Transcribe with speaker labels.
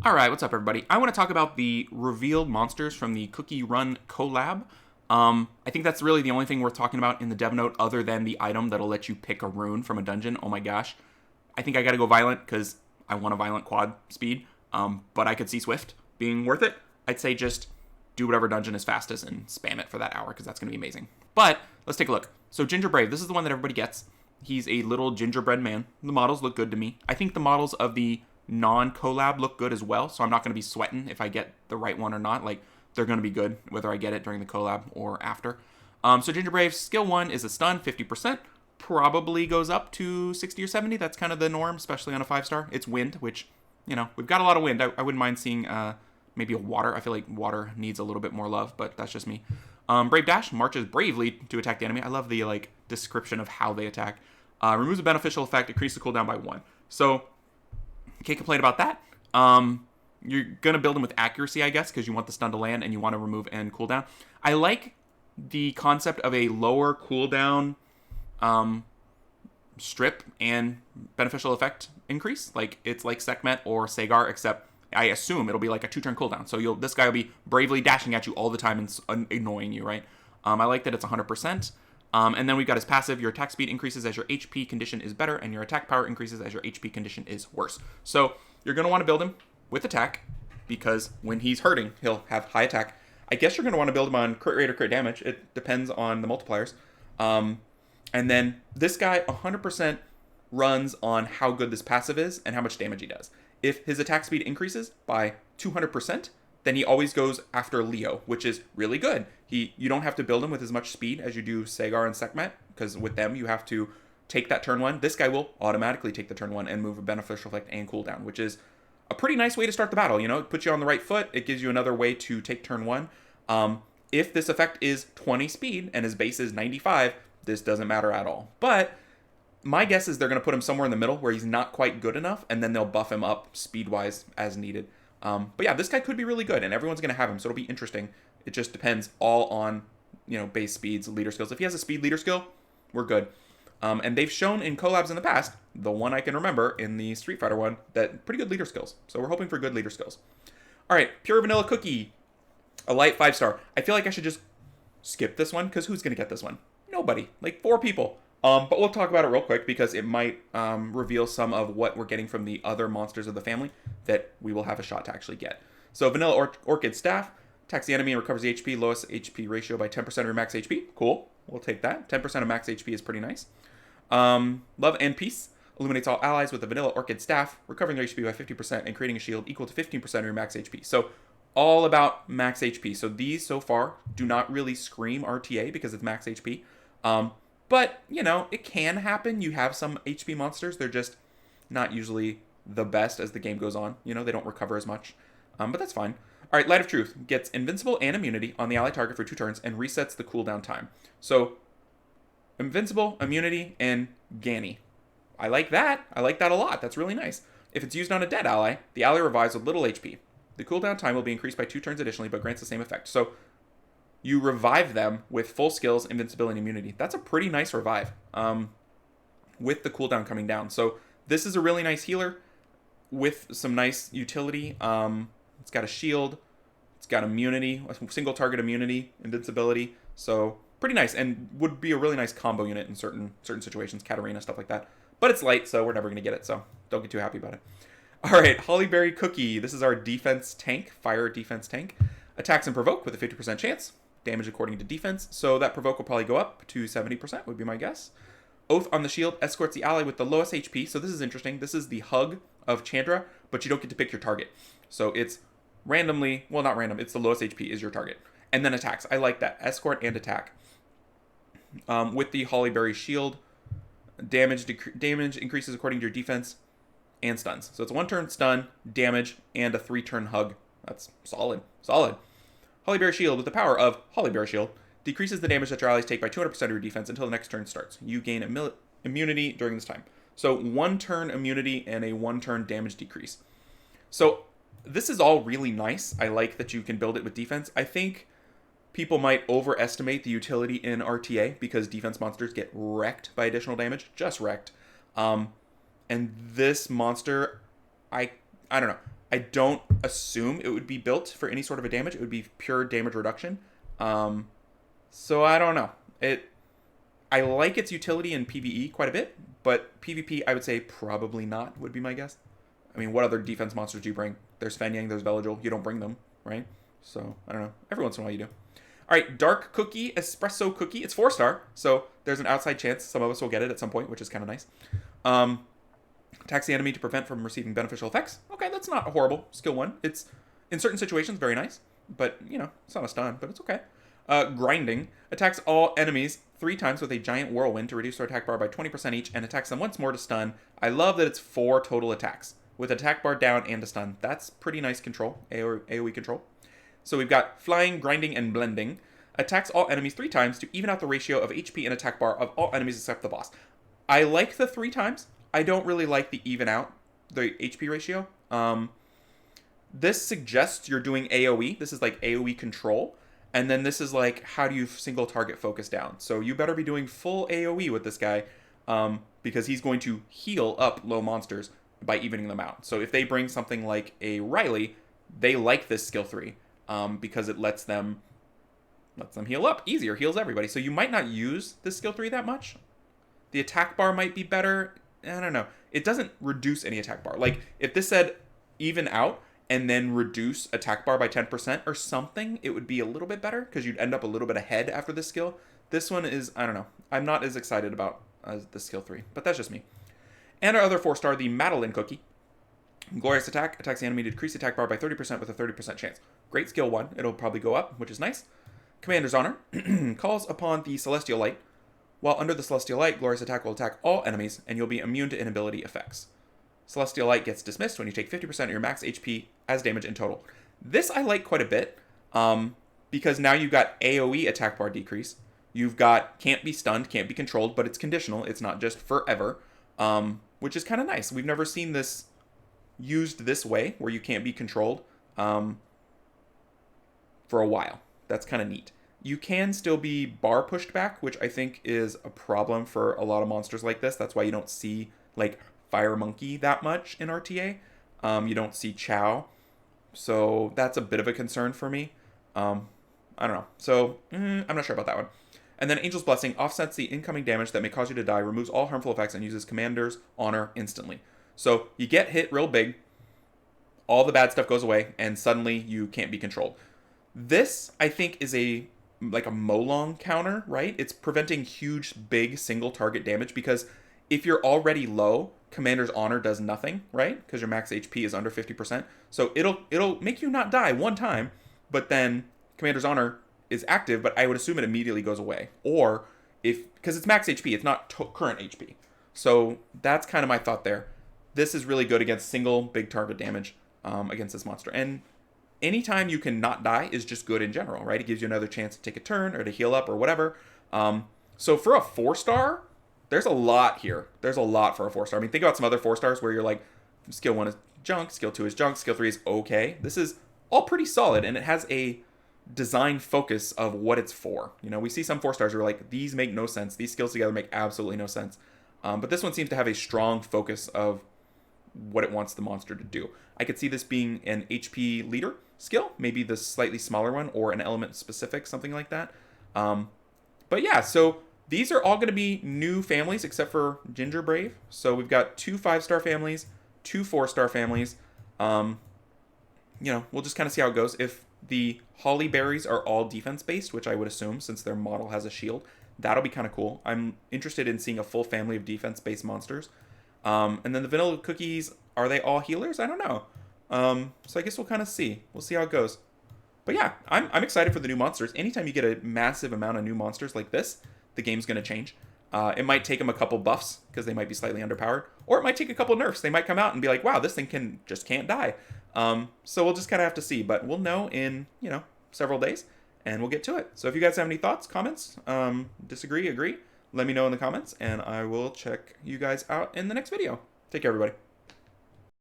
Speaker 1: Alright, what's up everybody? I want to talk about the revealed monsters from the Cookie Run collab. I think that's really the only thing worth talking about in the dev note other than the item that'll let you pick a rune from a dungeon. Oh my gosh. I think I gotta go Violent because I want a Violent quad speed, but I could see Swift being worth it. I'd say just do whatever dungeon is fastest and spam it for that hour because that's going to be amazing. But let's take a look. So Ginger Brave, this is the one that everybody gets. He's a little gingerbread man. The models look good to me. I think the models of the non-collab look good as well, so I'm not going to be sweating if I get the right one or not. Like, they're going to be good whether I get it during the collab or after. So Ginger Brave, skill 1 is a stun, 50%. Probably goes up to 60 or 70. That's kind of the norm, especially on a 5-star. It's wind, which, you know, we've got a lot of wind. I wouldn't mind seeing maybe a water. I feel like water needs a little bit more love, but that's just me. Brave Dash marches bravely to attack the enemy. I love the description of how they attack. Removes a beneficial effect, increases the cooldown by 1. So can't complain about that. You're gonna build them with accuracy, I guess, because you want the stun to land and you want to remove and cooldown. I like the concept of a lower cooldown strip and beneficial effect increase. Like it's like Sekhmet or Sagar, except I assume it'll be like a 2-turn cooldown. So this guy will be bravely dashing at you all the time and annoying you, right? I like that it's 100%. And then we've got his passive. Your attack speed increases as your HP condition is better, and your attack power increases as your HP condition is worse. So you're going to want to build him with attack, because when he's hurting, he'll have high attack. I guess you're going to want to build him on crit rate or crit damage. It depends on the multipliers. And then this guy 100% runs on how good this passive is and how much damage he does. If his attack speed increases by 200%, then he always goes after Leo, which is really good. You don't have to build him with as much speed as you do Sagar and Sekhmet, because with them you have to take that turn 1. This guy will automatically take the turn 1 and move a beneficial effect and cooldown, which is a pretty nice way to start the battle. You know, it puts you on the right foot. It gives you another way to take turn 1. If this effect is 20 speed and his base is 95, this doesn't matter at all. But my guess is they're going to put him somewhere in the middle where he's not quite good enough, and then they'll buff him up speed-wise as needed. But yeah, this guy could be really good, and everyone's going to have him, so it'll be interesting. It just depends all on, base speeds, leader skills. If he has a speed leader skill, we're good. And they've shown in collabs in the past, the one I can remember in the Street Fighter one, that pretty good leader skills. So we're hoping for good leader skills. All right, Pure Vanilla Cookie, a light 5-star. I feel like I should just skip this one, because who's going to get this one? Nobody. Like 4 people. But we'll talk about it real quick because it might reveal some of what we're getting from the other monsters of the family that we will have a shot to actually get. So Vanilla Orchid Staff attacks the enemy and recovers the HP, lowest HP ratio by 10% of your max HP. Cool. We'll take that. 10% of max HP is pretty nice. Love and Peace illuminates all allies with the Vanilla Orchid Staff, recovering their HP by 50% and creating a shield equal to 15% of your max HP. So all about max HP. So these so far do not really scream RTA because it's max HP. But, it can happen. You have some HP monsters. They're just not usually the best as the game goes on. They don't recover as much. But that's fine. All right, Light of Truth gets invincible and immunity on the ally target for 2 turns and resets the cooldown time. So, invincible, immunity, and Ganny. I like that. I like that a lot. That's really nice. If it's used on a dead ally, the ally revives with little HP. The cooldown time will be increased by 2 turns additionally, but grants the same effect. So, you revive them with full skills, invincibility, and immunity. That's a pretty nice revive with the cooldown coming down. So this is a really nice healer with some nice utility. It's got a shield. It's got immunity, a single target immunity, invincibility. So pretty nice, and would be a really nice combo unit in certain situations, Katarina, stuff like that. But it's light, so we're never going to get it, so don't get too happy about it. All right, Hollyberry Cookie. This is our defense tank, fire defense tank. Attacks and provoke with a 50% chance. Damage according to defense, so that provoke will probably go up to 70%, would be my guess. Oath on the shield escorts the ally with the lowest HP, so this is interesting. This is the hug of Chandra, but you don't get to pick your target. So it's randomly, well, not random, it's the lowest HP is your target. And then attacks. I like that. Escort and attack. With the Hollyberry shield, damage increases according to your defense and stuns. So it's a 1-turn stun, damage, and a 3-turn hug. That's solid. Solid. Hollyberry Shield, with the power of Hollyberry Shield, decreases the damage that your allies take by 200% of your defense until the next turn starts. You gain immunity during this time. So 1-turn immunity and a 1-turn damage decrease. So this is all really nice. I like that you can build it with defense. I think people might overestimate the utility in RTA because defense monsters get wrecked by additional damage. Just wrecked. And this monster, I don't know. I don't assume it would be built for any sort of a damage. It would be pure damage reduction. So I don't know. I like its utility in PvE quite a bit, but PvP I would say probably not, would be my guess. I mean, what other defense monsters do you bring? There's Fenyang, there's Veligil. You don't bring them, right? So, I don't know. Every once in a while you do. All right, Dark Cookie, Espresso Cookie. It's 4-star, so there's an outside chance some of us will get it at some point, which is kind of nice. Attacks the enemy to prevent from receiving beneficial effects. Okay, that's not horrible. Skill 1. It's, in certain situations, very nice. But, you know, it's not a stun, but it's okay. Grinding. Attacks all enemies 3 times with a giant whirlwind to reduce their attack bar by 20% each, and attacks them once more to stun. I love that it's 4 total attacks, with attack bar down and a stun. That's pretty nice control, AoE control. So we've got Flying, Grinding, and Blending. Attacks all enemies 3 times to even out the ratio of HP and attack bar of all enemies except the boss. I like the 3 times. I don't really like the even out, the HP ratio. This suggests you're doing AoE. This is like AoE control. And then this is like, how do you single target focus down? So you better be doing full AoE with this guy, because he's going to heal up low monsters by evening them out. So if they bring something like a Riley, they like this skill 3, because it lets them heal up easier, heals everybody. So you might not use this skill 3 that much. The attack bar might be better. I don't know. It doesn't reduce any attack bar. Like, if this said even out and then reduce attack bar by 10% or something, it would be a little bit better, because you'd end up a little bit ahead after this skill. This one is, I don't know. I'm not as excited about the skill 3, but that's just me. And our other 4-star, the Madeline Cookie. Glorious attack. Attacks the enemy to decrease attack bar by 30% with a 30% chance. Great skill 1. It'll probably go up, which is nice. Commander's Honor. Calls upon the Celestial Light. While under the Celestial Light, Glorious Attack will attack all enemies, and you'll be immune to inability effects. Celestial Light gets dismissed when you take 50% of your max HP as damage in total. This I like quite a bit, because now you've got AoE attack bar decrease. You've got can't be stunned, can't be controlled, but it's conditional. It's not just forever, which is kind of nice. We've never seen this used this way, where you can't be controlled for a while. That's kind of neat. You can still be bar pushed back, which I think is a problem for a lot of monsters like this. That's why you don't see, like, Fire Monkey that much in RTA. You don't see Chow. So that's a bit of a concern for me. I don't know. So, I'm not sure about that one. And then Angel's Blessing offsets the incoming damage that may cause you to die, removes all harmful effects, and uses Commander's Honor instantly. So you get hit real big, all the bad stuff goes away, and suddenly you can't be controlled. This, I think, is like a Molong counter, right? It's preventing huge, big, single target damage, because if you're already low, Commander's Honor does nothing, right? Because your max HP is under 50%. So it'll make you not die one time, but then Commander's Honor is active, but I would assume it immediately goes away. Or because it's max HP, it's not current HP. So that's kind of my thought there. This is really good against single big target damage against this monster. And anytime you can not die is just good in general, right? It gives you another chance to take a turn or to heal up or whatever. So for a 4-star, there's a lot here. There's a lot for a 4-star. I mean, think about some other 4-stars where you're like, skill 1 is junk, skill 2 is junk, skill 3 is okay. This is all pretty solid, and it has a design focus of what it's for. You know, we see some 4-stars who are like, these make no sense. These skills together make absolutely no sense. But this one seems to have a strong focus of what it wants the monster to do. I could see this being an HP leader skill, maybe the slightly smaller one, or an element specific, something like that. But yeah, so these are all going to be new families except for Ginger Brave. So we've got 2 5-star families, 2 4-star families. We'll just kind of see how it goes. If the Holly Berries are all defense based, which I would assume since their model has a shield, that'll be kind of cool. I'm interested in seeing a full family of defense based monsters. And then the Vanilla Cookies, are they all healers? I don't know. So I guess we'll kind of see. We'll see how it goes. But yeah, I'm excited for the new monsters. Anytime you get a massive amount of new monsters like this, the game's going to change. It might take them a couple buffs, because they might be slightly underpowered. Or it might take a couple nerfs. They might come out and be like, wow, this thing can't die. So we'll just kind of have to see. But we'll know in, several days, and we'll get to it. So if you guys have any thoughts, comments, disagree, agree, let me know in the comments, and I will check you guys out in the next video. Take care, everybody.